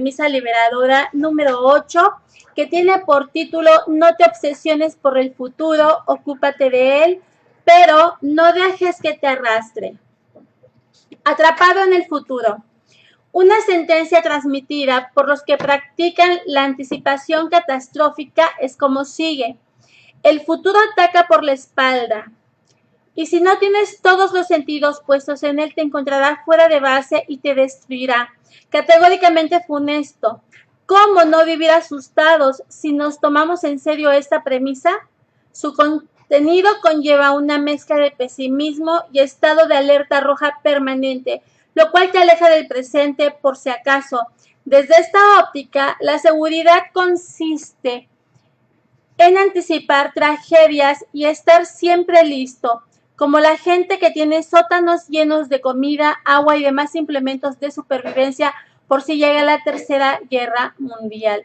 Premisa liberadora número 8, que tiene por título No te obsesiones por el futuro, ocúpate de él, pero no dejes que te arrastre. Atrapado en el futuro. Una sentencia transmitida por los que practican la anticipación catastrófica es como sigue. El futuro ataca por la espalda. Y si no tienes todos los sentidos puestos en él, te encontrará fuera de base y te destruirá. Categóricamente funesto. ¿Cómo no vivir asustados si nos tomamos en serio esta premisa? Su contenido conlleva una mezcla de pesimismo y estado de alerta roja permanente, lo cual te aleja del presente por si acaso. Desde esta óptica, la seguridad consiste en anticipar tragedias y estar siempre listo, como la gente que tiene sótanos llenos de comida, agua y demás implementos de supervivencia por si llega la tercera guerra mundial.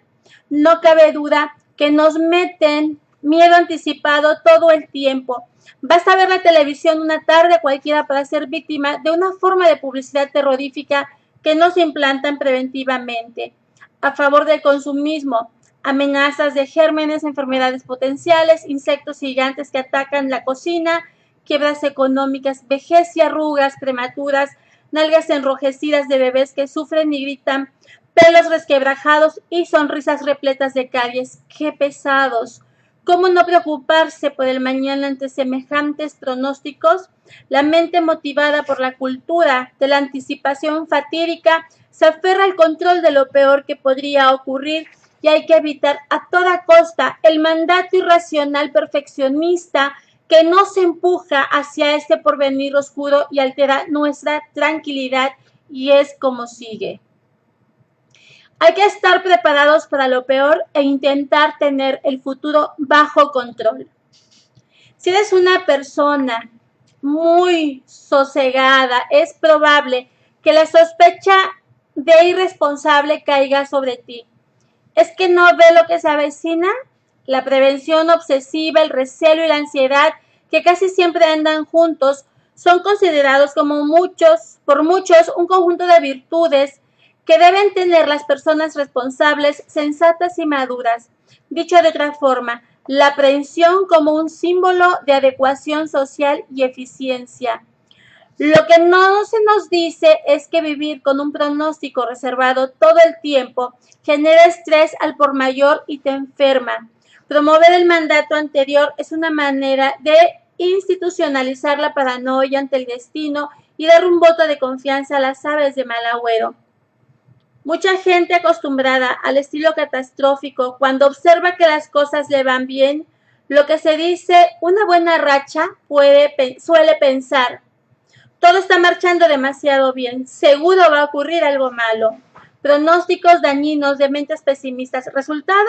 No cabe duda que nos meten miedo anticipado todo el tiempo. Basta ver la televisión una tarde cualquiera para ser víctima de una forma de publicidad terrorífica que nos implantan preventivamente a favor del consumismo. Amenazas de gérmenes, enfermedades potenciales, insectos gigantes que atacan la cocina, quiebras económicas, vejez y arrugas prematuras, nalgas enrojecidas de bebés que sufren y gritan, pelos resquebrajados y sonrisas repletas de caries. ¡Qué pesados! ¿Cómo no preocuparse por el mañana ante semejantes pronósticos? La mente motivada por la cultura de la anticipación fatídica se aferra al control de lo peor que podría ocurrir y hay que evitar a toda costa el mandato irracional perfeccionista que nos empuja hacia este porvenir oscuro y altera nuestra tranquilidad, y es como sigue. Hay que estar preparados para lo peor e intentar tener el futuro bajo control. Si eres una persona muy sosegada, es probable que la sospecha de irresponsable caiga sobre ti. ¿Es que no ve lo que se avecina? La prevención obsesiva, el recelo y la ansiedad, que casi siempre andan juntos, son considerados como por muchos, un conjunto de virtudes que deben tener las personas responsables, sensatas y maduras. Dicho de otra forma, la aprehensión como un símbolo de adecuación social y eficiencia. Lo que no se nos dice es que vivir con un pronóstico reservado todo el tiempo genera estrés al por mayor y te enferma. Promover el mandato anterior es una manera de institucionalizar la paranoia ante el destino y dar un voto de confianza a las aves de mal agüero. Mucha gente acostumbrada al estilo catastrófico, cuando observa que las cosas le van bien, lo que se dice una buena racha suele pensar: todo está marchando demasiado bien, seguro va a ocurrir algo malo. Pronósticos dañinos de mentes pesimistas. Resultado: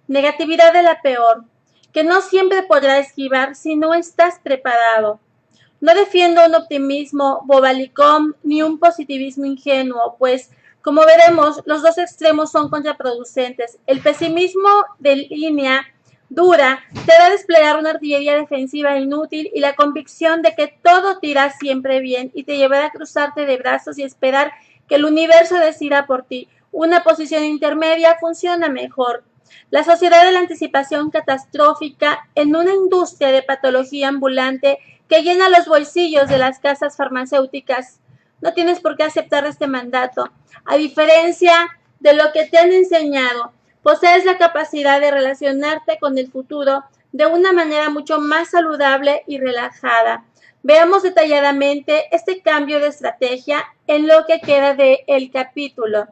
negatividad de la peor, que no siempre podrás esquivar si no estás preparado. No defiendo un optimismo bobalicón ni un positivismo ingenuo, pues, como veremos, los dos extremos son contraproducentes. El pesimismo de línea dura te hará desplegar una artillería defensiva inútil y la convicción de que todo te irá siempre bien y te llevará a cruzarte de brazos y esperar que el universo decida por ti. Una posición intermedia funciona mejor. La sociedad de la anticipación catastrófica en una industria de patología ambulante que llena los bolsillos de las casas farmacéuticas. No tienes por qué aceptar este mandato. A diferencia de lo que te han enseñado, posees la capacidad de relacionarte con el futuro de una manera mucho más saludable y relajada. Veamos detalladamente este cambio de estrategia en lo que queda del capítulo.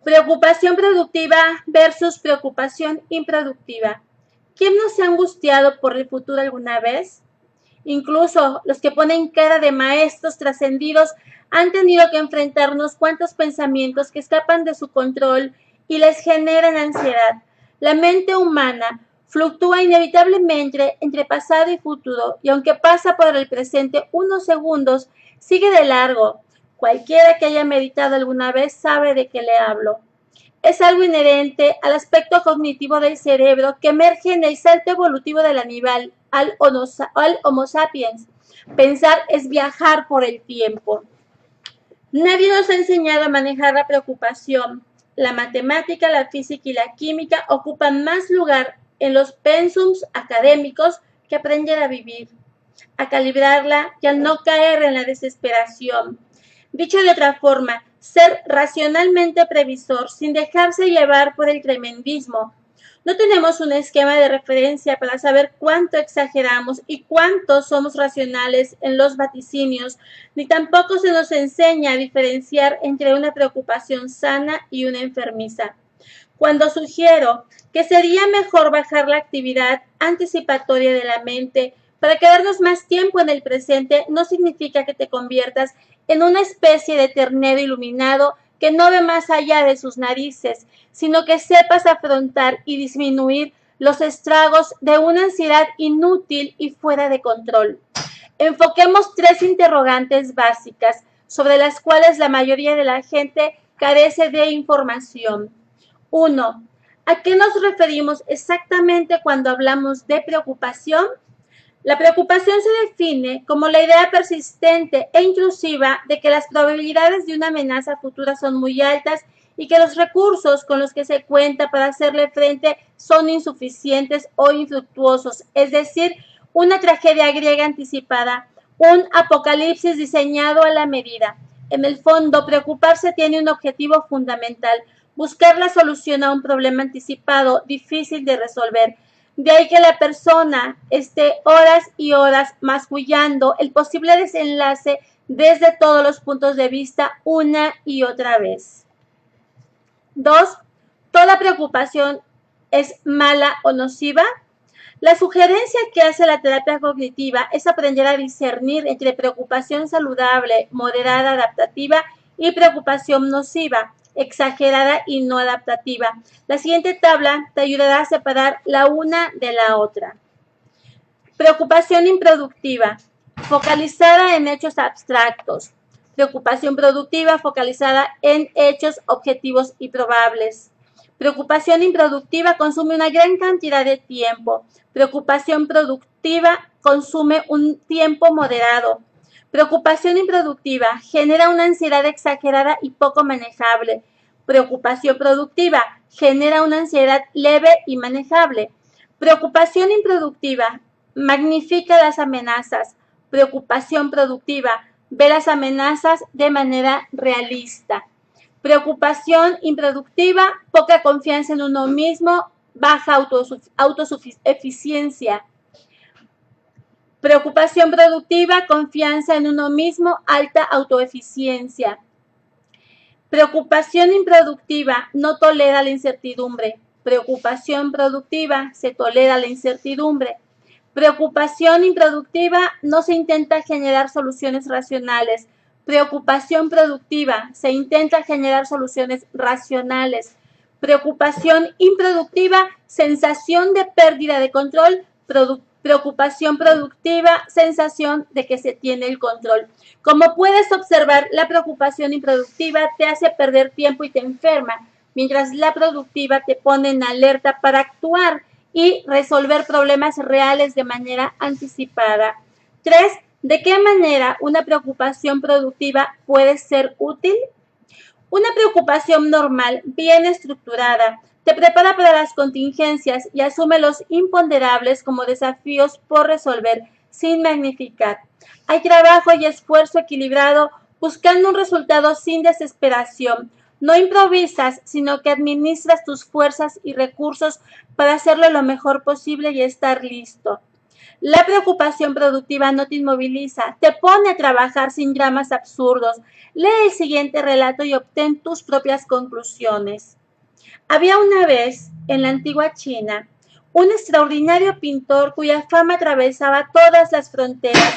Preocupación productiva versus preocupación improductiva. ¿Quién no se ha angustiado por el futuro alguna vez? Incluso los que ponen cara de maestros trascendidos han tenido que enfrentar unos cuantos pensamientos que escapan de su control y les generan ansiedad. La mente humana fluctúa inevitablemente entre pasado y futuro, y aunque pasa por el presente unos segundos, sigue de largo. Cualquiera que haya meditado alguna vez sabe de qué le hablo. Es algo inherente al aspecto cognitivo del cerebro que emerge en el salto evolutivo del animal al Homo sapiens. Pensar es viajar por el tiempo. Nadie nos ha enseñado a manejar la preocupación. La matemática, la física y la química ocupan más lugar en los pensums académicos que aprender a vivir, a calibrarla y a no caer en la desesperación. Dicho de otra forma, ser racionalmente previsor sin dejarse llevar por el tremendismo. No tenemos un esquema de referencia para saber cuánto exageramos y cuánto somos racionales en los vaticinios, ni tampoco se nos enseña a diferenciar entre una preocupación sana y una enfermiza. Cuando sugiero que sería mejor bajar la actividad anticipatoria de la mente para quedarnos más tiempo en el presente, no significa que te conviertas en una especie de ternero iluminado que no ve más allá de sus narices, sino que sepas afrontar y disminuir los estragos de una ansiedad inútil y fuera de control. Enfoquemos tres interrogantes básicas sobre las cuales la mayoría de la gente carece de información. 1. ¿A qué nos referimos exactamente cuando hablamos de preocupación? La preocupación se define como la idea persistente e intrusiva de que las probabilidades de una amenaza futura son muy altas y que los recursos con los que se cuenta para hacerle frente son insuficientes o infructuosos, es decir, una tragedia griega anticipada, un apocalipsis diseñado a la medida. En el fondo, preocuparse tiene un objetivo fundamental: buscar la solución a un problema anticipado, difícil de resolver. De ahí que la persona esté horas y horas mascullando el posible desenlace desde todos los puntos de vista una y otra vez. 2. ¿Toda preocupación es mala o nociva? La sugerencia que hace la terapia cognitiva es aprender a discernir entre preocupación saludable, moderada, adaptativa y preocupación nociva, exagerada y no adaptativa. La siguiente tabla te ayudará a separar la una de la otra. Preocupación improductiva, focalizada en hechos abstractos. Preocupación productiva, focalizada en hechos objetivos y probables. Preocupación improductiva consume una gran cantidad de tiempo. Preocupación productiva consume un tiempo moderado. Preocupación improductiva genera una ansiedad exagerada y poco manejable. Preocupación productiva genera una ansiedad leve y manejable. Preocupación improductiva magnifica las amenazas. Preocupación productiva ve las amenazas de manera realista. Preocupación improductiva, poca confianza en uno mismo, baja autosuficiencia. Preocupación productiva, confianza en uno mismo, alta autoeficiencia. Preocupación improductiva, no tolera la incertidumbre. Preocupación productiva, se tolera la incertidumbre. Preocupación improductiva, no se intenta generar soluciones racionales. Preocupación productiva, se intenta generar soluciones racionales. Preocupación improductiva, sensación de pérdida de control. Preocupación productiva, sensación de que se tiene el control. Como puedes observar, la preocupación improductiva te hace perder tiempo y te enferma, mientras la productiva te pone en alerta para actuar y resolver problemas reales de manera anticipada. 3. ¿De qué manera una preocupación productiva puede ser útil? Una preocupación normal, bien estructurada, te prepara para las contingencias y asume los imponderables como desafíos por resolver, sin magnificar. Hay trabajo y esfuerzo equilibrado buscando un resultado sin desesperación. No improvisas, sino que administras tus fuerzas y recursos para hacerlo lo mejor posible y estar listo. La preocupación productiva no te inmoviliza, te pone a trabajar sin dramas absurdos. Lee el siguiente relato y obtén tus propias conclusiones. Había una vez, en la antigua China, un extraordinario pintor cuya fama atravesaba todas las fronteras.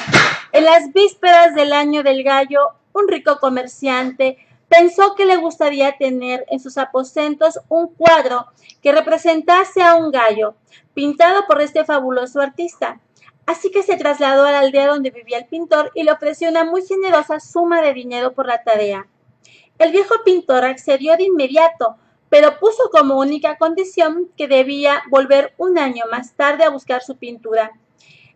En las vísperas del año del gallo, un rico comerciante pensó que le gustaría tener en sus aposentos un cuadro que representase a un gallo, pintado por este fabuloso artista. Así que se trasladó a la aldea donde vivía el pintor y le ofreció una muy generosa suma de dinero por la tarea. El viejo pintor accedió de inmediato, pero puso como única condición que debía volver un año más tarde a buscar su pintura.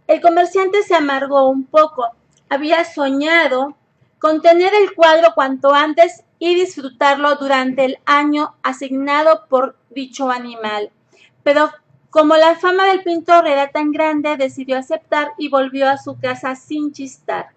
El comerciante se amargó un poco. Había soñado contener el cuadro cuanto antes y disfrutarlo durante el año asignado por dicho animal. Pero como la fama del pintor era tan grande, decidió aceptar y volvió a su casa sin chistar.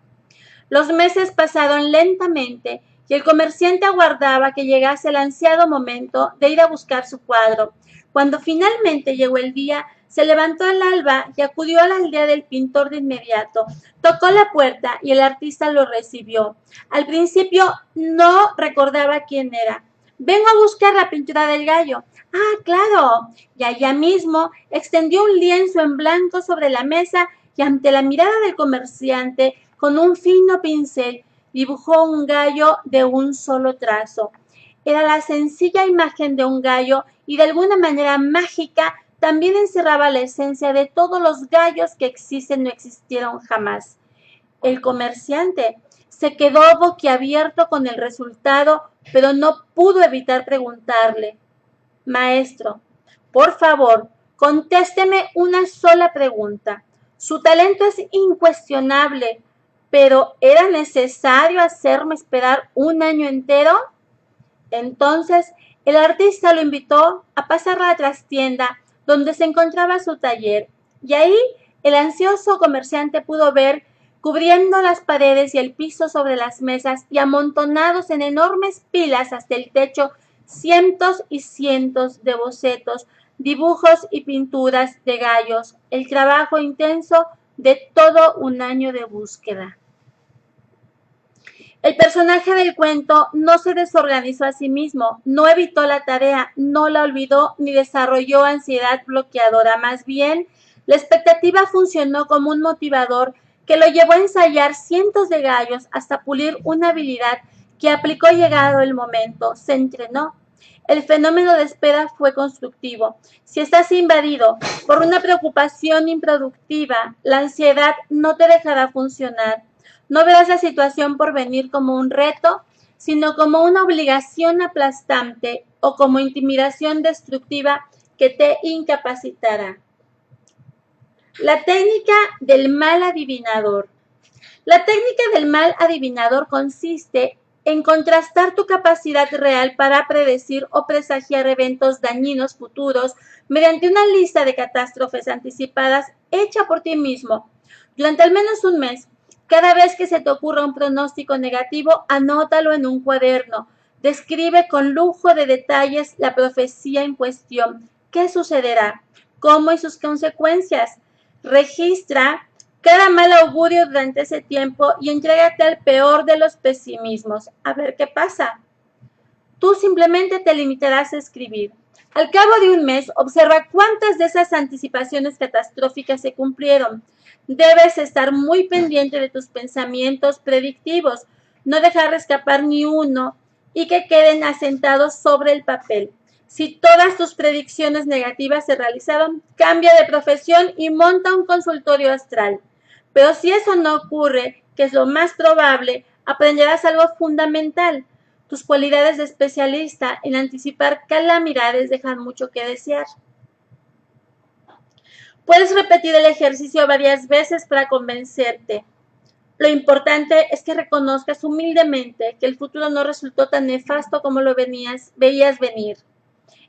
Los meses pasaron lentamente y el comerciante aguardaba que llegase el ansiado momento de ir a buscar su cuadro. Cuando finalmente llegó el día, se levantó al alba y acudió a la aldea del pintor de inmediato. Tocó la puerta y el artista lo recibió. Al principio no recordaba quién era. Vengo a buscar la pintura del gallo. Ah, claro. Y allá mismo extendió un lienzo en blanco sobre la mesa y ante la mirada del comerciante, con un fino pincel, dibujó un gallo de un solo trazo. Era la sencilla imagen de un gallo y de alguna manera mágica también encerraba la esencia de todos los gallos que existen o existieron jamás. El comerciante se quedó boquiabierto con el resultado, pero no pudo evitar preguntarle: Maestro, por favor, contésteme una sola pregunta. Su talento es incuestionable, pero ¿era necesario hacerme esperar un año entero? Entonces, el artista lo invitó a pasar a la trastienda donde se encontraba su taller, y ahí el ansioso comerciante pudo ver, cubriendo las paredes y el piso sobre las mesas y amontonados en enormes pilas hasta el techo, cientos y cientos de bocetos, dibujos y pinturas de gallos, el trabajo intenso de todo un año de búsqueda. El personaje del cuento no se desorganizó a sí mismo, no evitó la tarea, no la olvidó ni desarrolló ansiedad bloqueadora. Más bien, la expectativa funcionó como un motivador que lo llevó a ensayar cientos de gallos hasta pulir una habilidad que aplicó llegado el momento. Se entrenó. El fenómeno de espera fue constructivo. Si estás invadido por una preocupación improductiva, la ansiedad no te dejará funcionar. No verás la situación por venir como un reto, sino como una obligación aplastante o como intimidación destructiva que te incapacitará. La técnica del mal adivinador. La técnica del mal adivinador consiste en contrastar tu capacidad real para predecir o presagiar eventos dañinos futuros mediante una lista de catástrofes anticipadas hecha por ti mismo. Durante al menos un mes, cada vez que se te ocurra un pronóstico negativo, anótalo en un cuaderno. Describe con lujo de detalles la profecía en cuestión. ¿Qué sucederá? ¿Cómo y sus consecuencias? Registra cada mal augurio durante ese tiempo y entrégate al peor de los pesimismos. A ver qué pasa. Tú simplemente te limitarás a escribir. Al cabo de un mes, observa cuántas de esas anticipaciones catastróficas se cumplieron. Debes estar muy pendiente de tus pensamientos predictivos, no dejar escapar ni uno y que queden asentados sobre el papel. Si todas tus predicciones negativas se realizaron, cambia de profesión y monta un consultorio astral. Pero si eso no ocurre, que es lo más probable, aprenderás algo fundamental. Tus cualidades de especialista en anticipar calamidades dejan mucho que desear. Puedes repetir el ejercicio varias veces para convencerte. Lo importante es que reconozcas humildemente que el futuro no resultó tan nefasto como lo veías venir.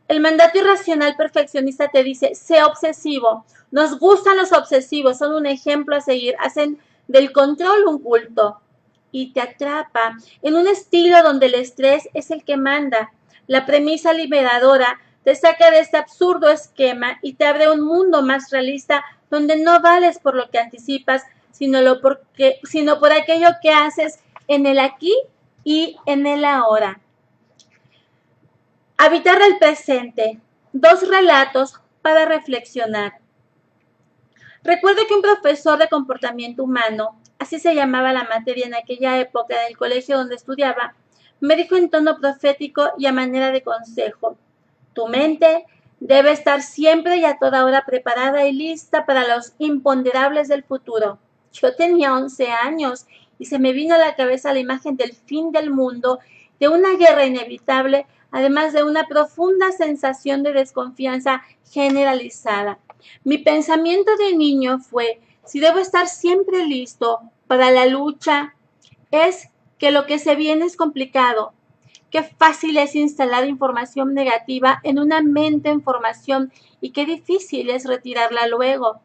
El mandato irracional perfeccionista te dice: sé obsesivo. Nos gustan los obsesivos, son un ejemplo a seguir, hacen del control un culto. Y te atrapa en un estilo donde el estrés es el que manda. La premisa liberadora te saca de este absurdo esquema y te abre un mundo más realista donde no vales por lo que anticipas, sino por aquello que haces en el aquí y en el ahora. Habitar el presente. 2 relatos para reflexionar. Recuerdo que un profesor de comportamiento humano, así se llamaba la materia en aquella época del colegio donde estudiaba, me dijo en tono profético y a manera de consejo: tu mente debe estar siempre y a toda hora preparada y lista para los imponderables del futuro. Yo tenía 11 años y se me vino a la cabeza la imagen del fin del mundo, de una guerra inevitable, además de una profunda sensación de desconfianza generalizada. Mi pensamiento de niño fue: si debo estar siempre listo para la lucha, es que lo que se viene es complicado. Qué fácil es instalar información negativa en una mente en formación y qué difícil es retirarla luego.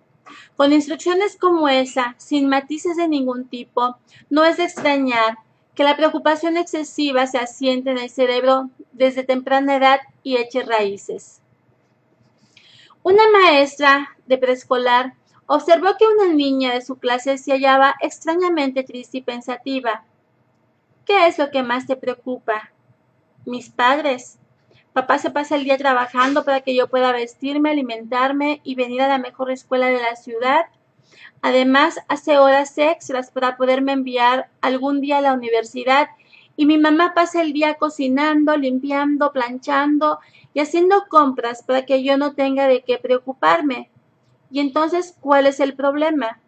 Con instrucciones como esa, sin matices de ningún tipo, no es de extrañar que la preocupación excesiva se asiente en el cerebro desde temprana edad y eche raíces. Una maestra de preescolar observó que una niña de su clase se hallaba extrañamente triste y pensativa. ¿Qué es lo que más te preocupa? Mis padres. Papá se pasa el día trabajando para que yo pueda vestirme, alimentarme y venir a la mejor escuela de la ciudad. Además, hace horas extras para poderme enviar algún día a la universidad. Y mi mamá pasa el día cocinando, limpiando, planchando y haciendo compras para que yo no tenga de qué preocuparme. Y entonces, ¿cuál es el problema?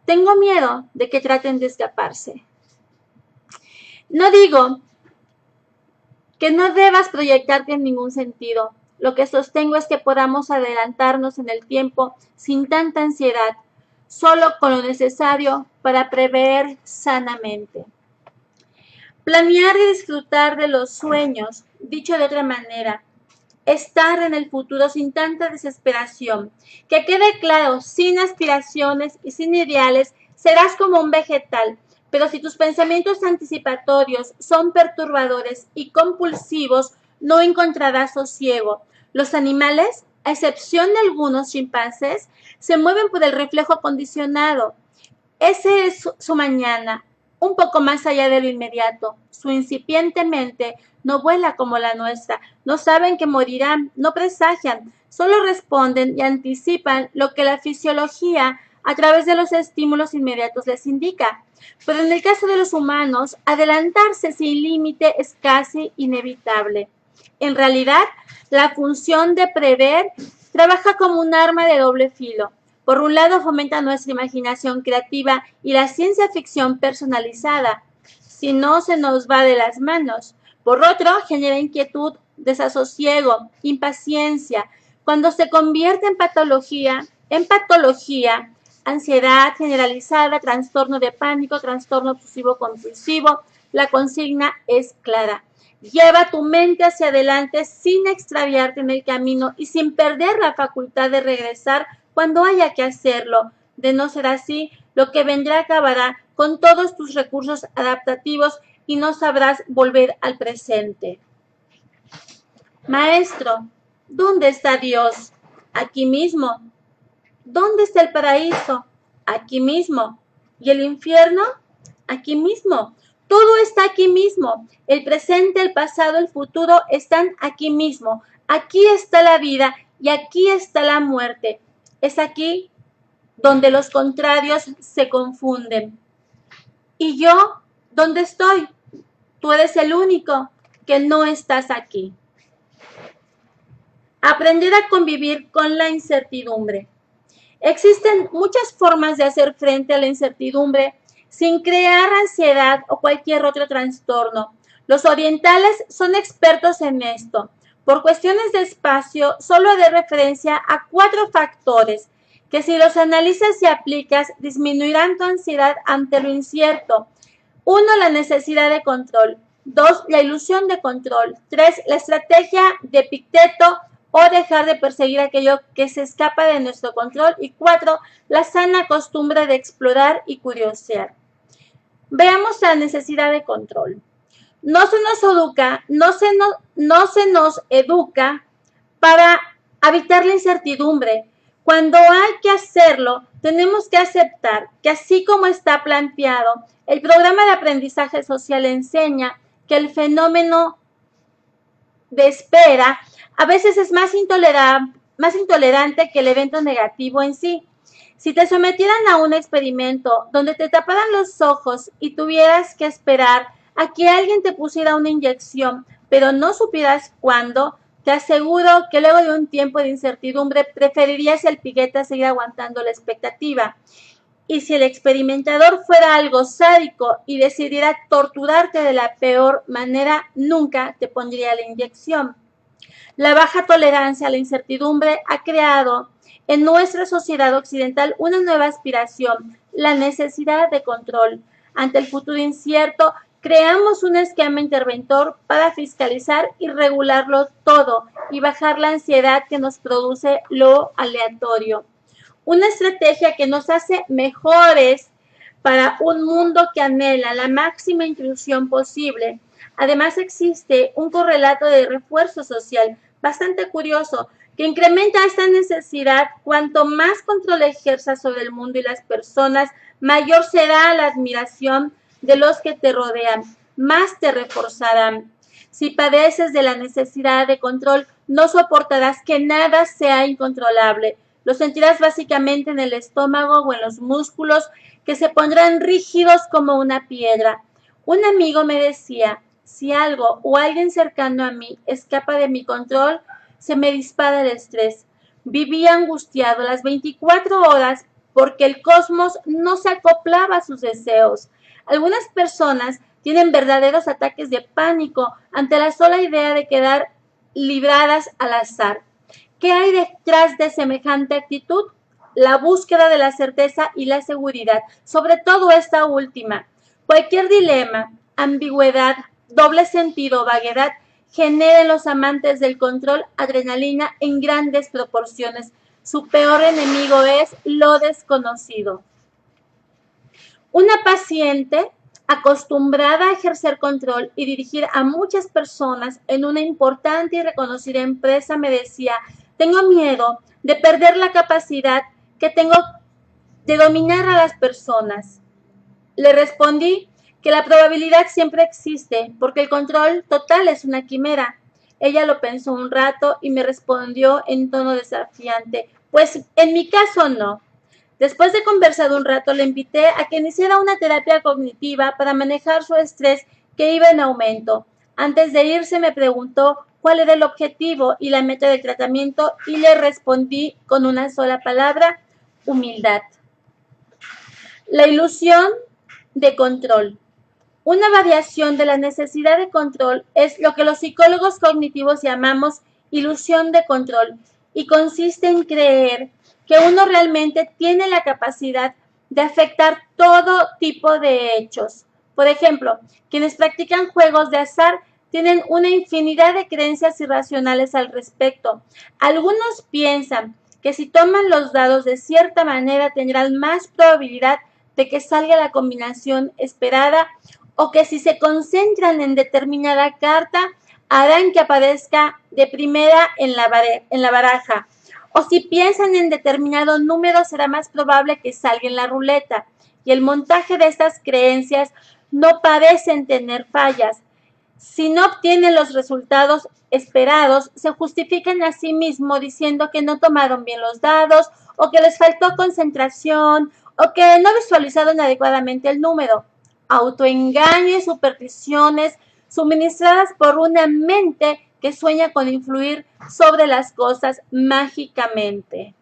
Tengo miedo de que traten de escaparse. No digo que no debas proyectarte en ningún sentido. Lo que sostengo es que podamos adelantarnos en el tiempo sin tanta ansiedad, solo con lo necesario para prever sanamente. Planear y disfrutar de los sueños, dicho de otra manera, estar en el futuro sin tanta desesperación. Que quede claro, sin aspiraciones y sin ideales, serás como un vegetal. Pero si tus pensamientos anticipatorios son perturbadores y compulsivos, no encontrarás sosiego. Los animales, a excepción de algunos chimpancés, se mueven por el reflejo condicionado. Ese es su mañana, un poco más allá de lo inmediato. Su incipiente mente no vuela como la nuestra. No saben que morirán, no presagian, solo responden y anticipan lo que la fisiología a través de los estímulos inmediatos les indica. Pero en el caso de los humanos, adelantarse sin límite es casi inevitable. En realidad, la función de prever trabaja como un arma de doble filo. Por un lado, fomenta nuestra imaginación creativa y la ciencia ficción personalizada, si no se nos va de las manos. Por otro, genera inquietud, desasosiego, impaciencia. Cuando se convierte en patología, ansiedad generalizada, trastorno de pánico, trastorno obsesivo compulsivo, la consigna es clara. Lleva tu mente hacia adelante sin extraviarte en el camino y sin perder la facultad de regresar cuando haya que hacerlo. De no ser así, lo que vendrá acabará con todos tus recursos adaptativos y no sabrás volver al presente. Maestro, ¿dónde está Dios? Aquí mismo. ¿Dónde está el paraíso? Aquí mismo. ¿Y el infierno? Aquí mismo. Todo está aquí mismo. El presente, el pasado, el futuro están aquí mismo. Aquí está la vida y aquí está la muerte. Es aquí donde los contrarios se confunden. ¿Y yo dónde estoy? Tú eres el único que no estás aquí. Aprender a convivir con la incertidumbre. Existen muchas formas de hacer frente a la incertidumbre sin crear ansiedad o cualquier otro trastorno. Los orientales son expertos en esto. Por cuestiones de espacio, solo haré referencia a 4 factores que si los analizas y aplicas disminuirán tu ansiedad ante lo incierto. 1. La necesidad de control. 2. La ilusión de control. 3. La estrategia de Epicteto o dejar de perseguir aquello que se escapa de nuestro control. Y 4. La sana costumbre de explorar y curiosear. Veamos la necesidad de control. No se nos educa para evitar la incertidumbre. Cuando hay que hacerlo, tenemos que aceptar que así como está planteado, el programa de aprendizaje social enseña que el fenómeno de espera a veces es más intolerante que el evento negativo en sí. Si te sometieran a un experimento donde te taparan los ojos y tuvieras que esperar a que alguien te pusiera una inyección, pero no supieras cuándo, te aseguro que luego de un tiempo de incertidumbre preferirías el piquete a seguir aguantando la expectativa. Y si el experimentador fuera algo sádico y decidiera torturarte de la peor manera, nunca te pondría la inyección. La baja tolerancia a la incertidumbre ha creado en nuestra sociedad occidental una nueva aspiración, la necesidad de control. Ante el futuro incierto, Creamos un esquema interventor para fiscalizar y regularlo todo y bajar la ansiedad que nos produce lo aleatorio. Una estrategia que nos hace mejores para un mundo que anhela la máxima inclusión posible. Además existe un correlato de refuerzo social bastante curioso que incrementa esta necesidad. Cuanto más control ejerzas sobre el mundo y las personas, mayor será la admiración de los que te rodean, más te reforzarán. Si padeces de la necesidad de control, no soportarás que nada sea incontrolable. Lo sentirás básicamente en el estómago o en los músculos, que se pondrán rígidos como una piedra. Un amigo me decía, si algo o alguien cercano a mí escapa de mi control, se me dispara el estrés. Vivía angustiado las 24 horas porque el cosmos no se acoplaba a sus deseos. Algunas personas tienen verdaderos ataques de pánico ante la sola idea de quedar libradas al azar. ¿Qué hay detrás de semejante actitud? La búsqueda de la certeza y la seguridad, sobre todo esta última. Cualquier dilema, ambigüedad, doble sentido o vaguedad genera en los amantes del control adrenalina en grandes proporciones. Su peor enemigo es lo desconocido. Una paciente acostumbrada a ejercer control y dirigir a muchas personas en una importante y reconocida empresa me decía, tengo miedo de perder la capacidad que tengo de dominar a las personas. Le respondí que la probabilidad siempre existe porque el control total es una quimera. Ella lo pensó un rato y me respondió en tono desafiante, pues en mi caso no. Después de conversar un rato, le invité a que iniciara una terapia cognitiva para manejar su estrés que iba en aumento. Antes de irse me preguntó cuál era el objetivo y la meta del tratamiento y le respondí con una sola palabra, humildad. La ilusión de control. Una variación de la necesidad de control es lo que los psicólogos cognitivos llamamos ilusión de control y consiste en creer que uno realmente tiene la capacidad de afectar todo tipo de hechos. Por ejemplo, quienes practican juegos de azar tienen una infinidad de creencias irracionales al respecto. Algunos piensan que si toman los dados de cierta manera tendrán más probabilidad de que salga la combinación esperada, o que si se concentran en determinada carta harán que aparezca de primera en la baraja, o si piensan en determinado número será más probable que salga en la ruleta. Y el montaje de estas creencias no parecen tener fallas. Si no obtienen los resultados esperados, se justifican a sí mismos diciendo que no tomaron bien los dados, o que les faltó concentración, o que no visualizaron adecuadamente el número. Autoengaño y supersticiones suministradas por una mente que sueña con influir sobre las cosas mágicamente.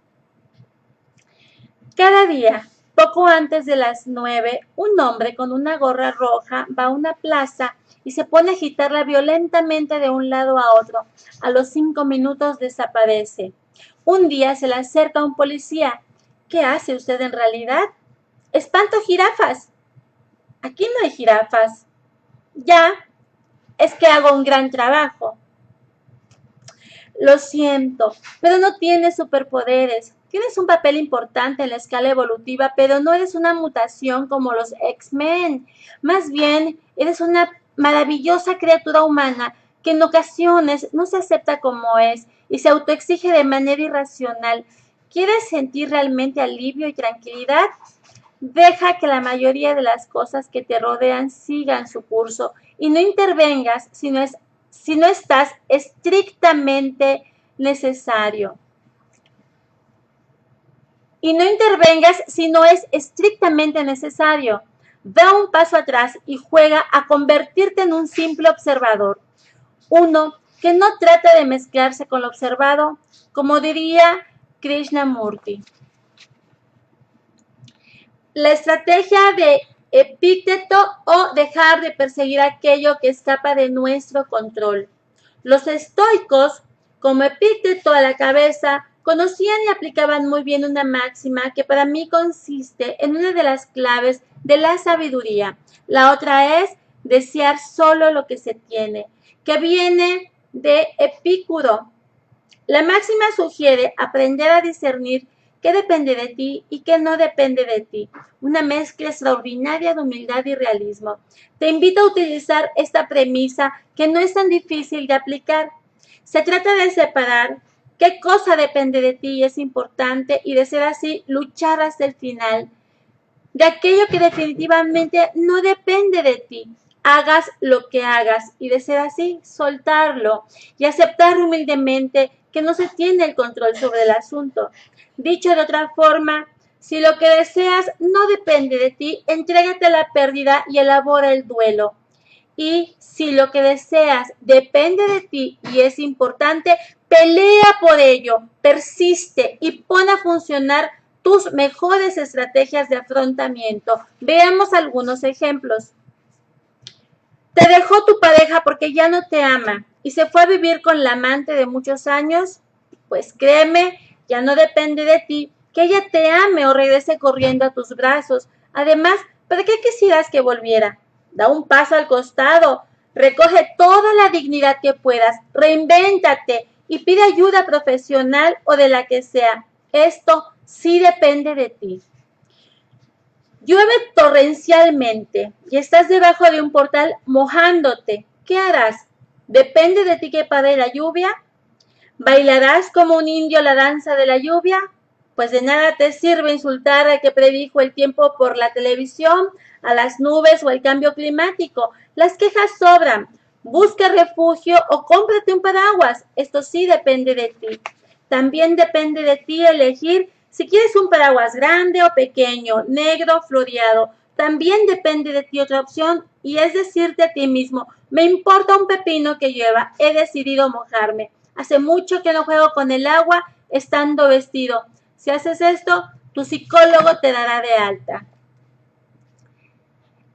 Cada día, poco antes de las 9, un hombre con una gorra roja va a una plaza y se pone a agitarla violentamente de un lado a otro. A los 5 minutos desaparece. Un día se le acerca un policía. ¿Qué hace usted en realidad? Espanto jirafas. Aquí no hay jirafas. Ya, es que hago un gran trabajo. Lo siento, pero no tienes superpoderes. Tienes un papel importante en la escala evolutiva, pero no eres una mutación como los X-Men. Más bien, eres una maravillosa criatura humana que en ocasiones no se acepta como es y se autoexige de manera irracional. ¿Quieres sentir realmente alivio y tranquilidad? Deja que la mayoría de las cosas que te rodean sigan su curso y no intervengas si no estás estrictamente necesario. Y no intervengas si no es estrictamente necesario. Da un paso atrás y juega a convertirte en un simple observador. Uno que no trata de mezclarse con lo observado, como diría Krishnamurti. La estrategia de Epícteto o dejar de perseguir aquello que escapa de nuestro control. Los estoicos, como Epícteto a la cabeza, conocían y aplicaban muy bien una máxima que para mí consiste en una de las claves de la sabiduría. La otra es desear solo lo que se tiene, que viene de Epicuro. La máxima sugiere aprender a discernir qué depende de ti y qué no depende de ti. Una mezcla extraordinaria de humildad y realismo. Te invito a utilizar esta premisa que no es tan difícil de aplicar. Se trata de separar qué cosa depende de ti y es importante y de ser así luchar hasta el final de aquello que definitivamente no depende de ti. Hagas lo que hagas y de ser así, soltarlo y aceptar humildemente que no se tiene el control sobre el asunto. Dicho de otra forma, si lo que deseas no depende de ti, entrégate a la pérdida y elabora el duelo. Y si lo que deseas depende de ti y es importante, pelea por ello, persiste y pon a funcionar tus mejores estrategias de afrontamiento. Veamos algunos ejemplos. ¿Te dejó tu pareja porque ya no te ama y se fue a vivir con la amante de muchos años? Pues créeme, ya no depende de ti que ella te ame o regrese corriendo a tus brazos. Además, ¿para qué quisieras que volviera? Da un paso al costado, recoge toda la dignidad que puedas, reinvéntate y pide ayuda profesional o de la que sea. Esto sí depende de ti. Llueve torrencialmente y estás debajo de un portal mojándote. ¿Qué harás? ¿Depende de ti que pare la lluvia? ¿Bailarás como un indio la danza de la lluvia? Pues de nada te sirve insultar al que predijo el tiempo por la televisión, a las nubes o el cambio climático. Las quejas sobran. Busca refugio o cómprate un paraguas. Esto sí depende de ti. También depende de ti elegir si quieres un paraguas grande o pequeño, negro o floreado. También depende de ti otra opción y es decirte a ti mismo, me importa un pepino que llueva, he decidido mojarme. Hace mucho que no juego con el agua estando vestido. Si haces esto, tu psicólogo te dará de alta.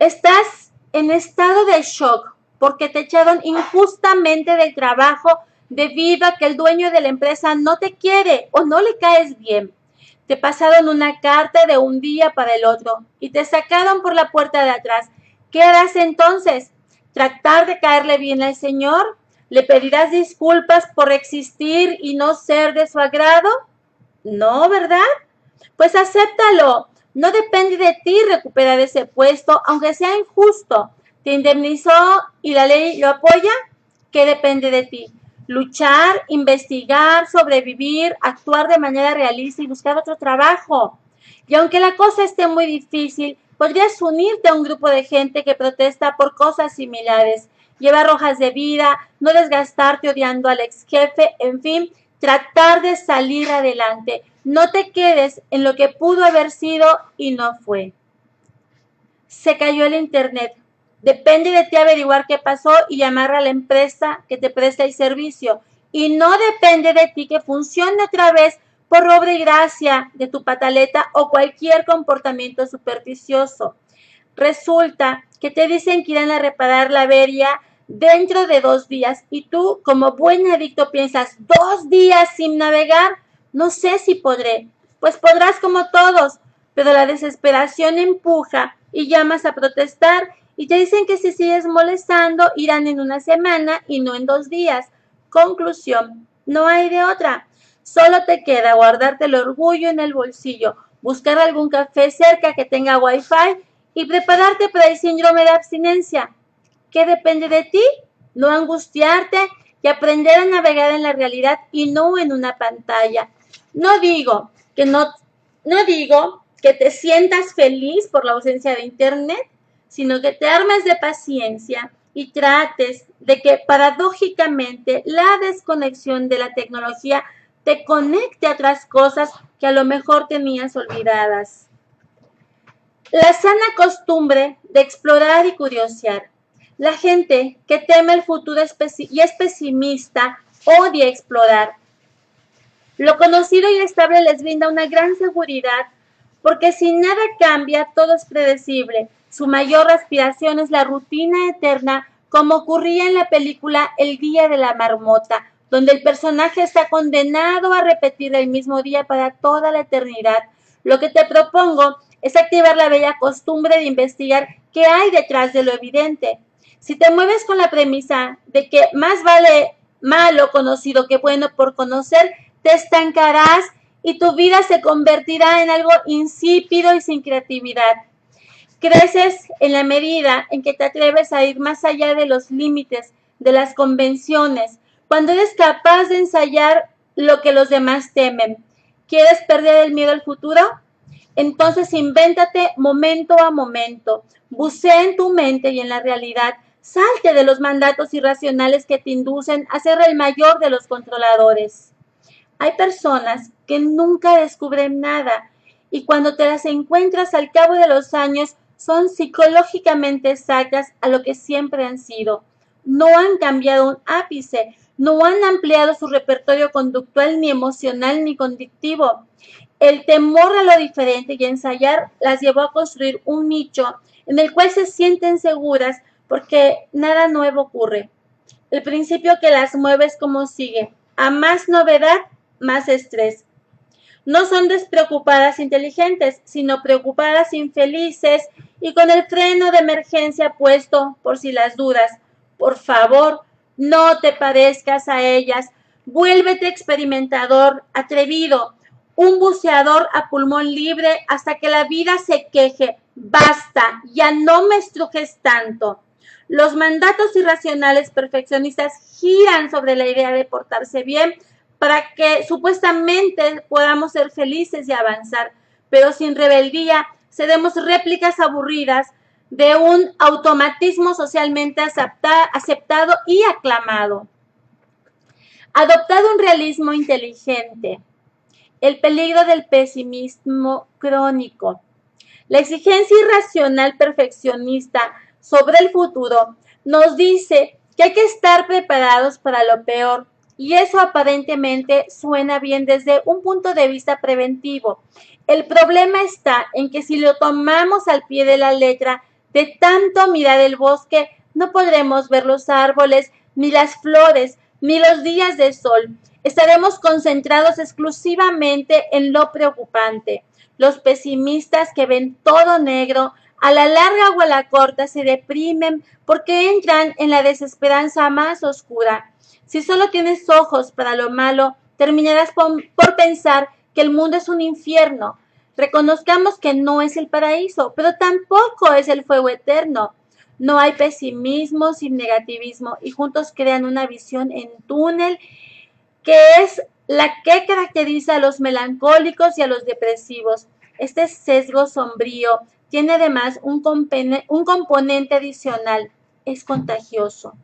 Estás en estado de shock porque te echaron injustamente del trabajo debido a que el dueño de la empresa no te quiere o no le caes bien. Te pasaron una carta de un día para el otro y te sacaron por la puerta de atrás. ¿Qué harás entonces? ¿Tratar de caerle bien al Señor? ¿Le pedirás disculpas por existir y no ser de su agrado? No, ¿verdad? Pues acéptalo. No depende de ti recuperar ese puesto, aunque sea injusto. ¿Te indemnizó y la ley lo apoya? ¿Qué depende de ti? Luchar, investigar, sobrevivir, actuar de manera realista y buscar otro trabajo. Y aunque la cosa esté muy difícil, podrías unirte a un grupo de gente que protesta por cosas similares. Llevar hojas de vida, no desgastarte odiando al ex jefe, en fin, tratar de salir adelante. No te quedes en lo que pudo haber sido y no fue. Se cayó el internet. Depende de ti averiguar qué pasó y llamar a la empresa que te presta el servicio. Y no depende de ti que funcione otra vez por obra y gracia de tu pataleta o cualquier comportamiento supersticioso. Resulta que te dicen que irán a reparar la avería dentro de 2 días y tú, como buen adicto, piensas, 2 días sin navegar, no sé si podré. Pues podrás como todos, pero la desesperación empuja y llamas a protestar y te dicen que si sigues molestando irán en 1 semana y no en 2 días. Conclusión, no hay de otra. Solo te queda guardarte el orgullo en el bolsillo, buscar algún café cerca que tenga wifi y prepararte para el síndrome de abstinencia. ¿Qué depende de ti? No angustiarte y aprender a navegar en la realidad y no en una pantalla. No digo que te sientas feliz por la ausencia de internet, sino que te armes de paciencia y trates de que paradójicamente la desconexión de la tecnología te conecte a otras cosas que a lo mejor tenías olvidadas. La sana costumbre de explorar y curiosear. La gente que teme el futuro y es pesimista odia explorar. Lo conocido y estable les brinda una gran seguridad porque si nada cambia, todo es predecible. Su mayor aspiración es la rutina eterna, como ocurría en la película El Día de la Marmota, donde el personaje está condenado a repetir el mismo día para toda la eternidad. Lo que te propongo es activar la bella costumbre de investigar qué hay detrás de lo evidente. Si te mueves con la premisa de que más vale malo conocido que bueno por conocer, te estancarás y tu vida se convertirá en algo insípido y sin creatividad. Creces en la medida en que te atreves a ir más allá de los límites, de las convenciones, cuando eres capaz de ensayar lo que los demás temen. ¿Quieres perder el miedo al futuro? Entonces invéntate momento a momento, bucea en tu mente y en la realidad, salte de los mandatos irracionales que te inducen a ser el mayor de los controladores. Hay personas que nunca descubren nada y cuando te las encuentras al cabo de los años son psicológicamente exactas a lo que siempre han sido. No han cambiado un ápice, no han ampliado su repertorio conductual ni emocional ni conductivo. El temor a lo diferente y ensayar las llevó a construir un nicho en el cual se sienten seguras porque nada nuevo ocurre. El principio que las mueve es como sigue: a más novedad, más estrés. No son despreocupadas inteligentes, sino preocupadas infelices y con el freno de emergencia puesto por si las dudas. Por favor, no te parezcas a ellas. Vuélvete experimentador, atrevido, un buceador a pulmón libre hasta que la vida se queje. Basta, ya no me estrujes tanto. Los mandatos irracionales perfeccionistas giran sobre la idea de portarse bien para que supuestamente podamos ser felices y avanzar, pero sin rebeldía seremos réplicas aburridas de un automatismo socialmente aceptado y aclamado. Adoptado un realismo inteligente. El peligro del pesimismo crónico. La exigencia irracional perfeccionista sobre el futuro nos dice que hay que estar preparados para lo peor, y eso aparentemente suena bien desde un punto de vista preventivo. El problema está en que si lo tomamos al pie de la letra, de tanto mirar el bosque, no podremos ver los árboles, ni las flores, ni los días de sol. Estaremos concentrados exclusivamente en lo preocupante. Los pesimistas que ven todo negro, a la larga o a la corta se deprimen porque entran en la desesperanza más oscura. Si solo tienes ojos para lo malo, terminarás por pensar que el mundo es un infierno. Reconozcamos que no es el paraíso, pero tampoco es el fuego eterno. No hay pesimismo sin negativismo y juntos crean una visión en túnel que es la que caracteriza a los melancólicos y a los depresivos. Este sesgo sombrío tiene además un componente adicional: es contagioso.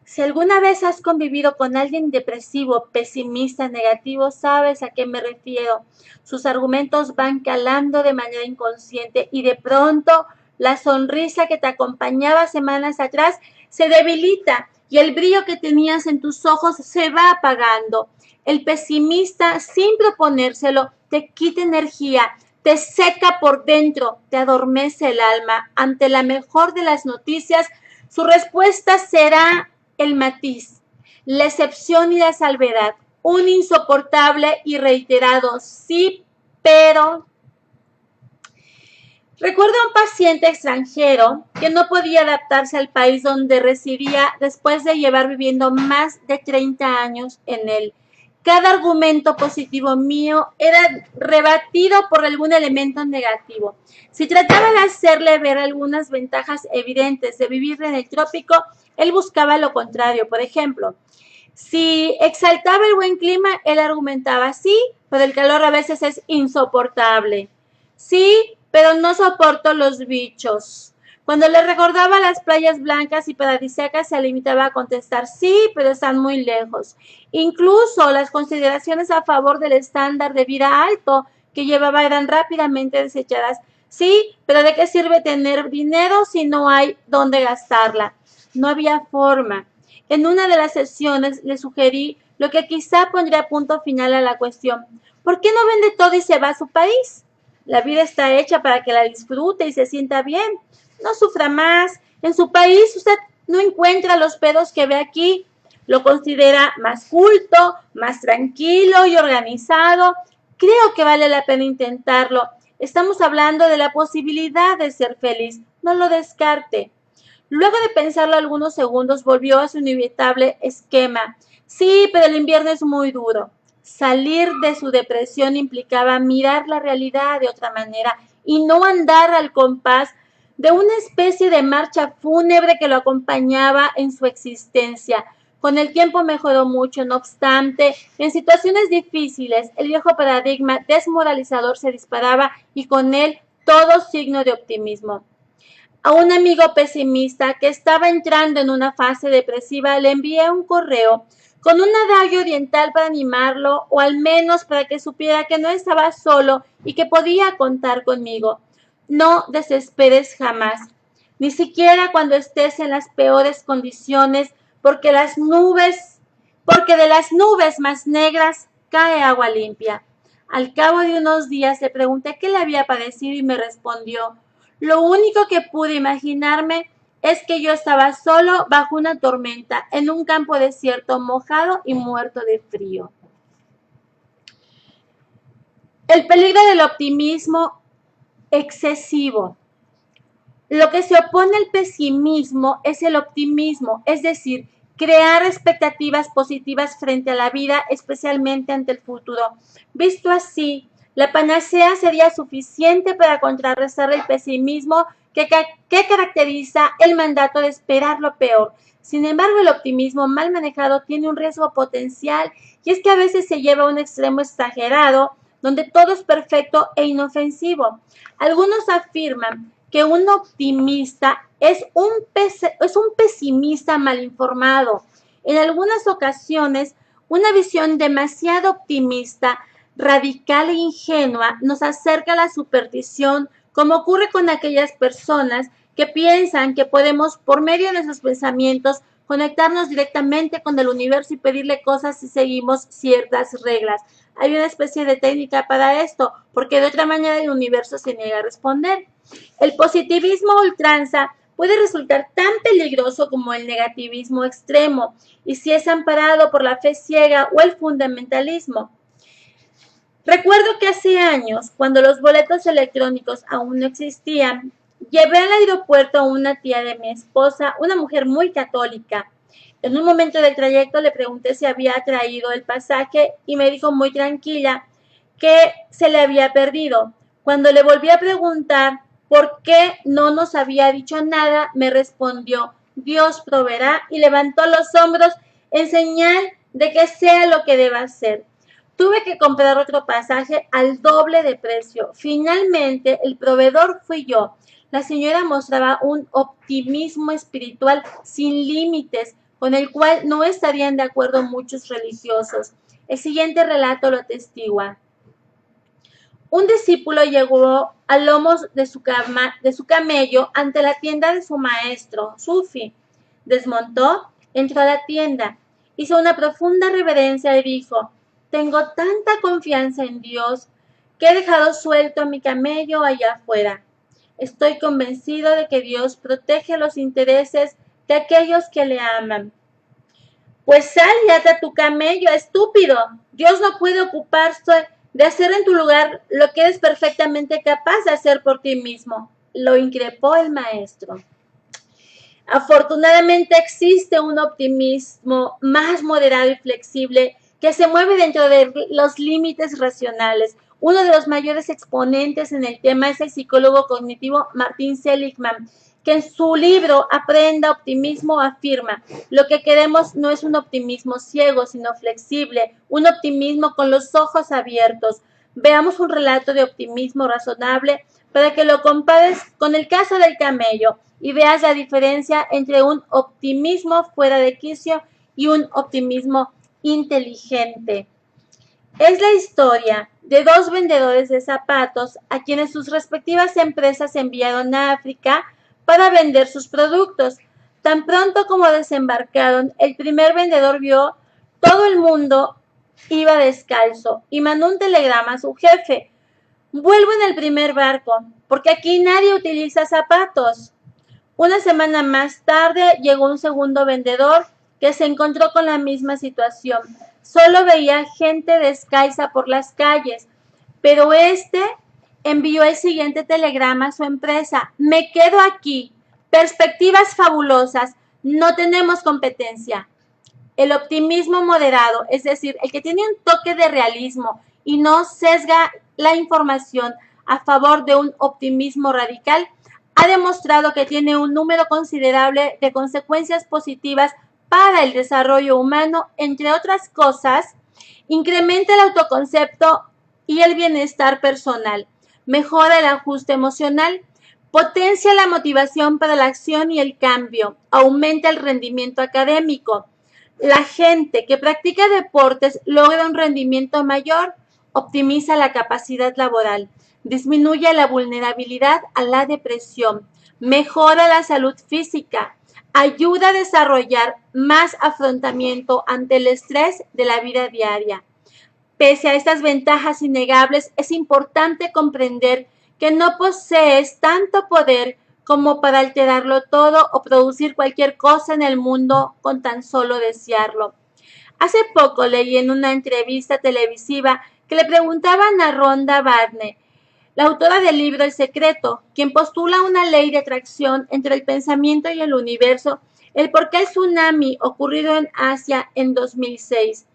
Si alguna vez has convivido con alguien depresivo, pesimista, negativo, sabes a qué me refiero. Sus argumentos van calando de manera inconsciente y de pronto la sonrisa que te acompañaba semanas atrás se debilita y el brillo que tenías en tus ojos se va apagando. El pesimista, sin proponérselo, te quita energía, te seca por dentro, te adormece el alma. Ante la mejor de las noticias, su respuesta será el matiz, la excepción y la salvedad, un insoportable y reiterado sí, pero. Recuerdo a un paciente extranjero que no podía adaptarse al país donde residía después de llevar viviendo más de 30 años en él. Cada argumento positivo mío era rebatido por algún elemento negativo. Si trataba de hacerle ver algunas ventajas evidentes de vivir en el trópico, él buscaba lo contrario. Por ejemplo, si exaltaba el buen clima, él argumentaba: sí, pero el calor a veces es insoportable. Sí, pero no soporto los bichos. Cuando le recordaba las playas blancas y paradisíacas, se limitaba a contestar: sí, pero están muy lejos. Incluso las consideraciones a favor del estándar de vida alto que llevaba eran rápidamente desechadas. Sí, pero ¿de qué sirve tener dinero si no hay dónde gastarla? No había forma. En una de las sesiones le sugerí lo que quizá pondría punto final a la cuestión: ¿por qué no vende todo y se va a su país? La vida está hecha para que la disfrute y se sienta bien. No sufra más. En su país usted no encuentra los pedos que ve aquí. Lo considera más culto, más tranquilo y organizado. Creo que vale la pena intentarlo. Estamos hablando de la posibilidad de ser feliz. No lo descarte. Luego de pensarlo algunos segundos, volvió a su inevitable esquema. Sí, pero el invierno es muy duro. Salir de su depresión implicaba mirar la realidad de otra manera y no andar al compás de una especie de marcha fúnebre que lo acompañaba en su existencia. Con el tiempo mejoró mucho, no obstante, en situaciones difíciles, el viejo paradigma desmoralizador se disparaba y con él todo signo de optimismo. A un amigo pesimista que estaba entrando en una fase depresiva le envié un correo con un adagio oriental para animarlo o al menos para que supiera que no estaba solo y que podía contar conmigo. No desesperes jamás, ni siquiera cuando estés en las peores condiciones, porque de las nubes más negras cae agua limpia. Al cabo de unos días le pregunté qué le había parecido y me respondió: lo único que pude imaginarme es que yo estaba solo bajo una tormenta, en un campo desierto, mojado y muerto de frío. El peligro del optimismo excesivo. Lo que se opone al pesimismo es el optimismo, es decir, crear expectativas positivas frente a la vida, especialmente ante el futuro. Visto así, la panacea sería suficiente para contrarrestar el pesimismo que caracteriza el mandato de esperar lo peor. Sin embargo, el optimismo mal manejado tiene un riesgo potencial y es que a veces se lleva a un extremo exagerado donde todo es perfecto e inofensivo. Algunos afirman que un optimista es un pesimista mal informado. En algunas ocasiones, una visión demasiado optimista, radical e ingenua nos acerca a la superstición, como ocurre con aquellas personas que piensan que podemos, por medio de nuestros pensamientos, conectarnos directamente con el universo y pedirle cosas si seguimos ciertas reglas. Hay una especie de técnica para esto, porque de otra manera el universo se niega a responder. El positivismo a ultranza puede resultar tan peligroso como el negativismo extremo, y si es amparado por la fe ciega o el fundamentalismo. Recuerdo que hace años, cuando los boletos electrónicos aún no existían, llevé al aeropuerto a una tía de mi esposa, una mujer muy católica. En un momento del trayecto le pregunté si había traído el pasaje y me dijo muy tranquila que se le había perdido. Cuando le volví a preguntar por qué no nos había dicho nada, me respondió: Dios proveerá, y levantó los hombros en señal de que sea lo que deba hacer. Tuve que comprar otro pasaje al doble de precio. Finalmente, el proveedor fui yo. La señora mostraba un optimismo espiritual sin límites, con el cual no estarían de acuerdo muchos religiosos. El siguiente relato lo atestigua. Un discípulo llegó a lomos de su camello ante la tienda de su maestro, Sufi. Desmontó, entró a la tienda, hizo una profunda reverencia y dijo: tengo tanta confianza en Dios que he dejado suelto a mi camello allá afuera. Estoy convencido de que Dios protege los intereses de aquellos que le aman. Pues sal y ata tu camello, estúpido. Dios no puede ocuparse de hacer en tu lugar lo que eres perfectamente capaz de hacer por ti mismo, lo increpó el maestro. Afortunadamente existe un optimismo más moderado y flexible que se mueve dentro de los límites racionales. Uno de los mayores exponentes en el tema es el psicólogo cognitivo Martin Seligman, que en su libro Aprenda Optimismo afirma: lo que queremos no es un optimismo ciego, sino flexible, un optimismo con los ojos abiertos. Veamos un relato de optimismo razonable para que lo compares con el caso del camello y veas la diferencia entre un optimismo fuera de quicio y un optimismo inteligente. Es la historia de dos vendedores de zapatos a quienes sus respectivas empresas enviaron a África para vender sus productos. Tan pronto como desembarcaron, el primer vendedor vio todo el mundo iba descalzo y mandó un telegrama a su jefe: vuelvo en el primer barco, porque aquí nadie utiliza zapatos. Una semana más tarde llegó un segundo vendedor que se encontró con la misma situación. Solo veía gente descalza por las calles, pero envió el siguiente telegrama a su empresa: me quedo aquí, Perspectivas fabulosas. No tenemos competencia. El optimismo moderado, es decir, el que tiene un toque de realismo y no sesga la información a favor de un optimismo radical, ha demostrado que tiene un número considerable de consecuencias positivas para el desarrollo humano, entre otras cosas, incrementa el autoconcepto y el bienestar personal, mejora el ajuste emocional, potencia la motivación para la acción y el cambio, aumenta el rendimiento académico. La gente que practica deportes logra un rendimiento mayor, optimiza la capacidad laboral, disminuye la vulnerabilidad a la depresión, mejora la salud física, ayuda a desarrollar más afrontamiento ante el estrés de la vida diaria. Pese a estas ventajas innegables, es importante comprender que no posees tanto poder como para alterarlo todo o producir cualquier cosa en el mundo con tan solo desearlo. Hace poco leí en una entrevista televisiva que le preguntaban a Rhonda Byrne, la autora del libro El Secreto, quien postula una ley de atracción entre el pensamiento y el universo, el por qué el tsunami ocurrido en Asia en 2006.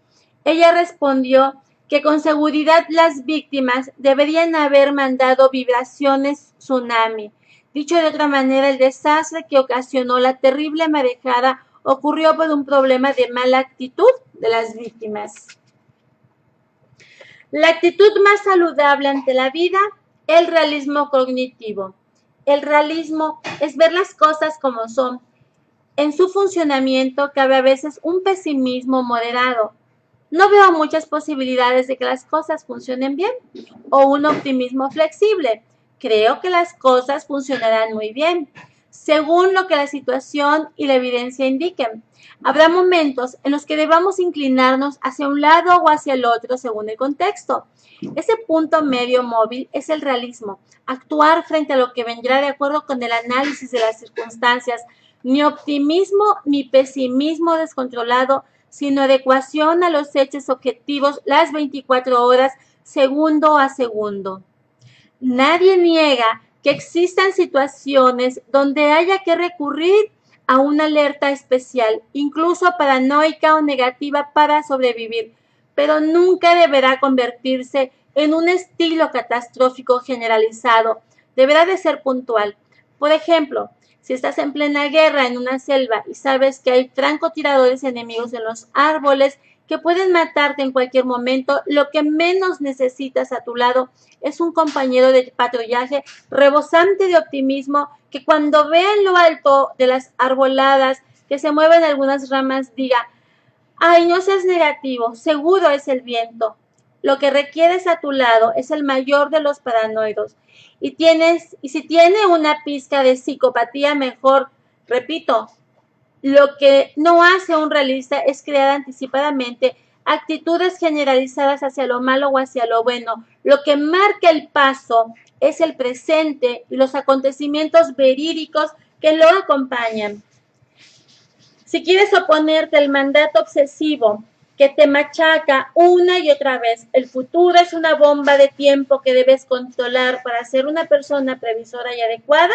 Ella respondió que con seguridad las víctimas deberían haber mandado vibraciones tsunami. Dicho de otra manera, el desastre que ocasionó la terrible marejada ocurrió por un problema de mala actitud de las víctimas. La actitud más saludable ante la vida, el realismo cognitivo. El realismo es ver las cosas como son. En su funcionamiento cabe a veces un pesimismo moderado. No veo muchas posibilidades de que las cosas funcionen bien, o un optimismo flexible. Creo que las cosas funcionarán muy bien, según lo que la situación y la evidencia indiquen. Habrá momentos en los que debamos inclinarnos hacia un lado o hacia el otro según el contexto. Ese punto medio móvil es el realismo, actuar frente a lo que vendrá de acuerdo con el análisis de las circunstancias, ni optimismo ni pesimismo descontrolado, sino adecuación a los hechos objetivos las 24 horas, segundo a segundo. Nadie niega que existan situaciones donde haya que recurrir a una alerta especial, incluso paranoica o negativa para sobrevivir, pero nunca deberá convertirse en un estilo catastrófico generalizado. Deberá de ser puntual. Por ejemplo, si estás en plena guerra en una selva y sabes que hay francotiradores enemigos en los árboles que pueden matarte en cualquier momento, lo que menos necesitas a tu lado es un compañero de patrullaje rebosante de optimismo que cuando vea en lo alto de las arboladas que se mueven algunas ramas diga: ay, no seas negativo, seguro es el viento. Lo que requieres a tu lado es el mayor de los paranoidos. Y si tiene una pizca de psicopatía, mejor. Repito, lo que no hace un realista es crear anticipadamente actitudes generalizadas hacia lo malo o hacia lo bueno. Lo que marca el paso es el presente y los acontecimientos verídicos que lo acompañan. Si quieres oponerte al mandato obsesivo que te machaca una y otra vez, el futuro es una bomba de tiempo que debes controlar para ser una persona previsora y adecuada,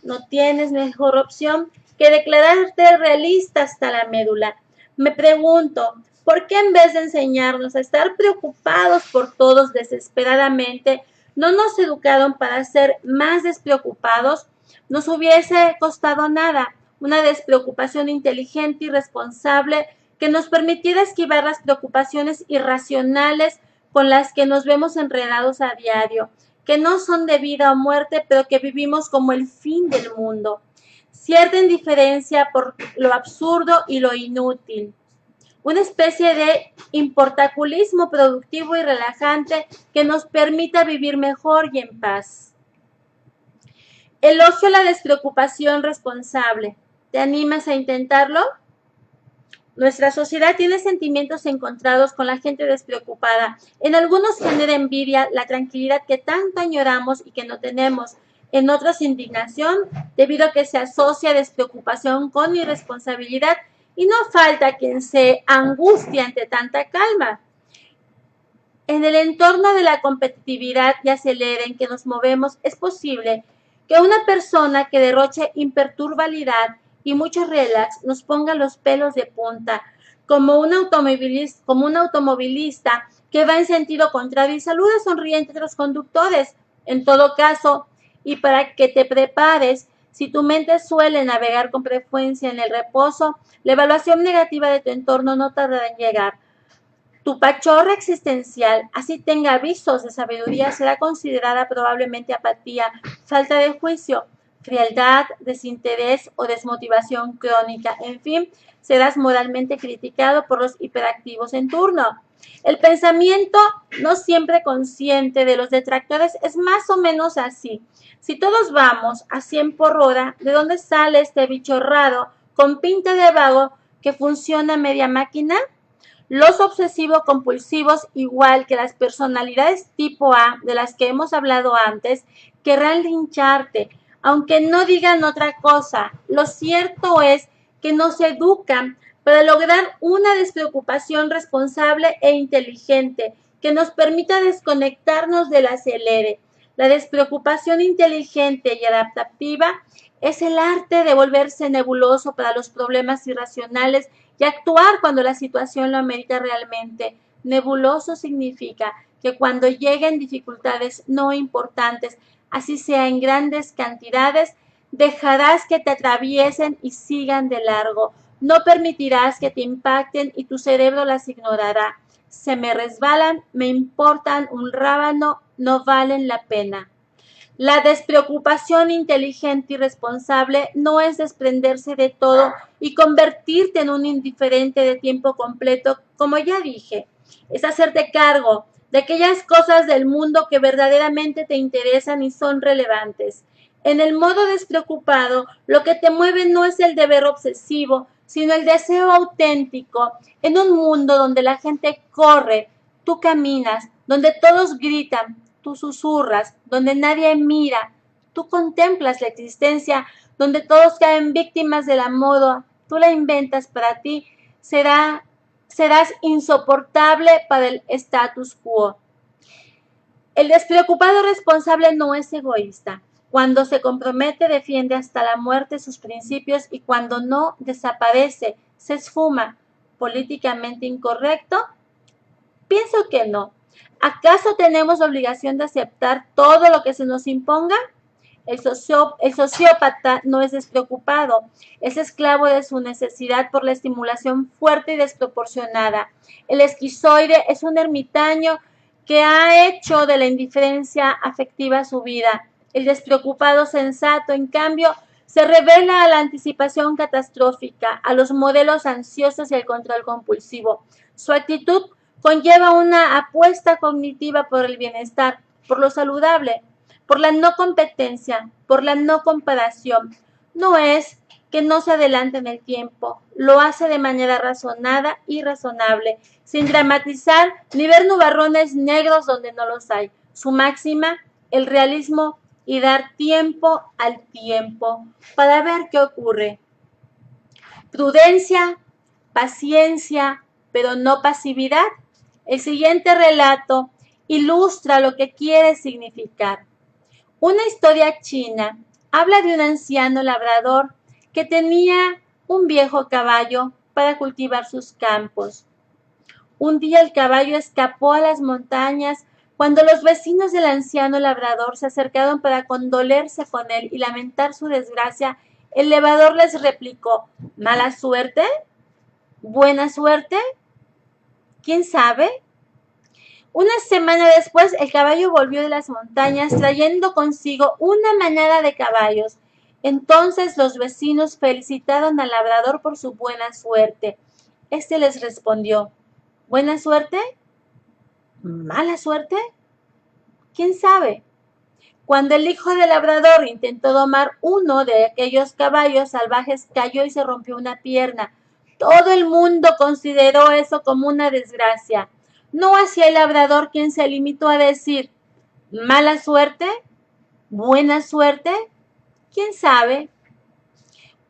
no tienes mejor opción que declararte realista hasta la médula. Me pregunto, ¿por qué en vez de enseñarnos a estar preocupados por todos desesperadamente, no nos educaron para ser más despreocupados? Nos hubiese costado nada, una despreocupación inteligente y responsable que nos permitiera esquivar las preocupaciones irracionales con las que nos vemos enredados a diario, que no son de vida o muerte, pero que vivimos como el fin del mundo. Cierta indiferencia por lo absurdo y lo inútil. Una especie de importaculismo productivo y relajante que nos permita vivir mejor y en paz. Elogio la despreocupación responsable. ¿Te animas a intentarlo? Nuestra sociedad tiene sentimientos encontrados con la gente despreocupada. En algunos genera envidia, la tranquilidad que tanto añoramos y que no tenemos. En otros indignación, debido a que se asocia despreocupación con irresponsabilidad y no falta quien se angustia ante tanta calma. En el entorno de la competitividad y acelera en que nos movemos, es posible Que una persona que derroche imperturbabilidad y mucho relax nos ponga los pelos de punta, como un automovilista que va en sentido contrario y saluda sonriente a los conductores. En todo caso, y para que te prepares, si tu mente suele navegar con frecuencia en el reposo, la evaluación negativa de tu entorno no tardará en llegar. Tu pachorra existencial, así tenga avisos de sabiduría, será considerada probablemente apatía, falta de juicio, frialdad, desinterés o desmotivación crónica. En fin, serás moralmente criticado por los hiperactivos en turno. El pensamiento no siempre consciente de los detractores es más o menos así. Si todos vamos a 100 por hora, ¿de dónde sale este bicho raro con pinta de vago que funciona media máquina? Los obsesivo-compulsivos, igual que las personalidades tipo A, de las que hemos hablado antes, querrán lincharte, aunque no digan otra cosa. Lo cierto es que nos educan para lograr una despreocupación responsable e inteligente que nos permita desconectarnos del acelere. La despreocupación inteligente y adaptativa es el arte de volverse nebuloso para los problemas irracionales y actuar cuando la situación lo amerita realmente. Nebuloso significa que cuando lleguen dificultades no importantes, así sea en grandes cantidades, dejarás que te atraviesen y sigan de largo. No permitirás que te impacten y tu cerebro las ignorará. Se me resbalan, me importan un rábano, no valen la pena. La despreocupación inteligente y responsable no es desprenderse de todo y convertirte en un indiferente de tiempo completo, como ya dije. Es hacerte cargo de aquellas cosas del mundo que verdaderamente te interesan y son relevantes. En el modo despreocupado, lo que te mueve no es el deber obsesivo, sino el deseo auténtico. En un mundo donde la gente corre, tú caminas, donde todos gritan, tú susurras, donde nadie mira, tú contemplas la existencia, donde todos caen víctimas de la moda, tú la inventas para ti, serás insoportable para el status quo. El despreocupado responsable no es egoísta. Cuando se compromete, defiende hasta la muerte sus principios y cuando no, desaparece, se esfuma. ¿Políticamente incorrecto? Pienso que no. ¿Acaso tenemos la obligación de aceptar todo lo que se nos imponga? El sociópata no es despreocupado, es esclavo de su necesidad por la estimulación fuerte y desproporcionada. El esquizoide es un ermitaño que ha hecho de la indiferencia afectiva su vida. El despreocupado sensato, en cambio, se revela a la anticipación catastrófica, a los modelos ansiosos y al control compulsivo. Su actitud conlleva una apuesta cognitiva por el bienestar, por lo saludable, por la no competencia, por la no comparación. No es que no se adelante en el tiempo, lo hace de manera razonada y razonable, sin dramatizar ni ver nubarrones negros donde no los hay. Su máxima, el realismo y dar tiempo al tiempo para ver qué ocurre. Prudencia, paciencia, pero no pasividad. El siguiente relato ilustra lo que quiere significar. Una historia china habla de un anciano labrador que tenía un viejo caballo para cultivar sus campos. Un día el caballo escapó a las montañas. Cuando los vecinos del anciano labrador se acercaron para condolerse con él y lamentar su desgracia, el labrador les replicó: ¿mala suerte? ¿Buena suerte? ¿Quién sabe? Una semana después, el caballo volvió de las montañas trayendo consigo una manada de caballos. Entonces los vecinos felicitaron al labrador por su buena suerte. Este les respondió: ¿buena suerte? ¿Mala suerte? ¿Quién sabe? Cuando el hijo del labrador intentó domar uno de aquellos caballos salvajes, cayó y se rompió una pierna. Todo el mundo consideró eso como una desgracia. No hacía el labrador, quien se limitó a decir: ¿mala suerte? ¿Buena suerte? ¿Quién sabe?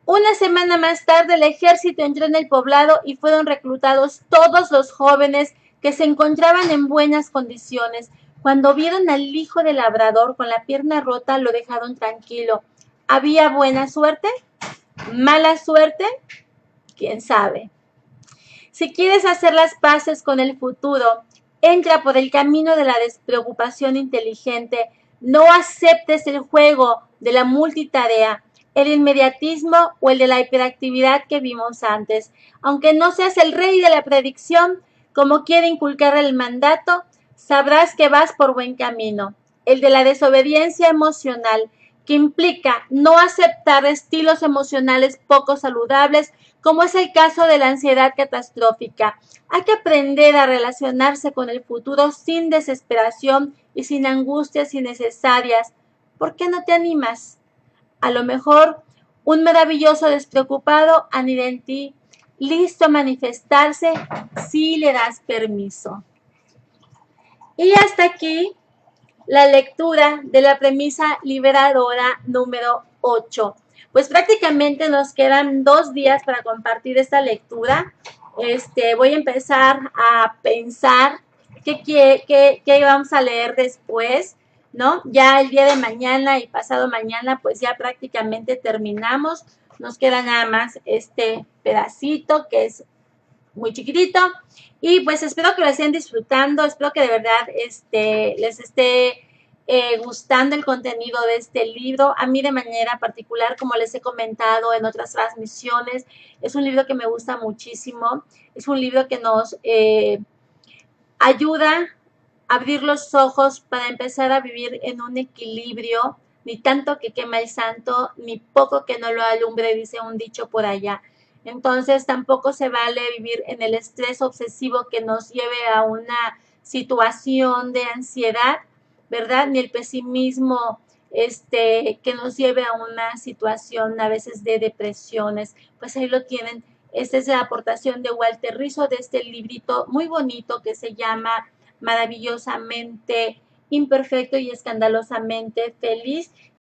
Una semana más tarde el ejército entró en el poblado y fueron reclutados todos los jóvenes que se encontraban en buenas condiciones. Cuando vieron al hijo del labrador con la pierna rota, lo dejaron tranquilo. ¿Había buena suerte? ¿Mala suerte? ¿Quién sabe? Si quieres hacer las paces con el futuro, entra por el camino de la despreocupación inteligente. No aceptes el juego de la multitarea, el inmediatismo o el de la hiperactividad que vimos antes. Aunque no seas el rey de la predicción, como quiere inculcar el mandato, sabrás que vas por buen camino. El de la desobediencia emocional, que implica no aceptar estilos emocionales poco saludables, como es el caso de la ansiedad catastrófica. Hay que aprender a relacionarse con el futuro sin desesperación y sin angustias innecesarias. ¿Por qué no te animas? A lo mejor un maravilloso despreocupado anida en ti, listo a manifestarse si le das permiso. Y hasta aquí la lectura de la premisa liberadora número 8. Pues prácticamente nos quedan 2 días para compartir esta lectura. Voy a empezar a pensar qué vamos a leer después, ¿no? Ya el día de mañana y pasado mañana, pues ya prácticamente terminamos. Nos queda nada más este pedacito que es muy chiquitito. Y pues espero que lo estén disfrutando, espero que de verdad les esté gustando el contenido de este libro. A mí de manera particular, como les he comentado en otras transmisiones, es un libro que me gusta muchísimo. Es un libro que nos ayuda a abrir los ojos para empezar a vivir en un equilibrio, ni tanto que quema el santo, ni poco que no lo alumbre, dice un dicho por allá. Entonces tampoco se vale vivir en el estrés obsesivo que nos lleve a una situación de ansiedad, ¿verdad? Ni el pesimismo que nos lleve a una situación a veces de depresiones. Pues ahí lo tienen. Esta es la aportación de Walter Rizzo de este librito muy bonito que se llama Maravillosamente Imperfecto y Escandalosamente Feliz.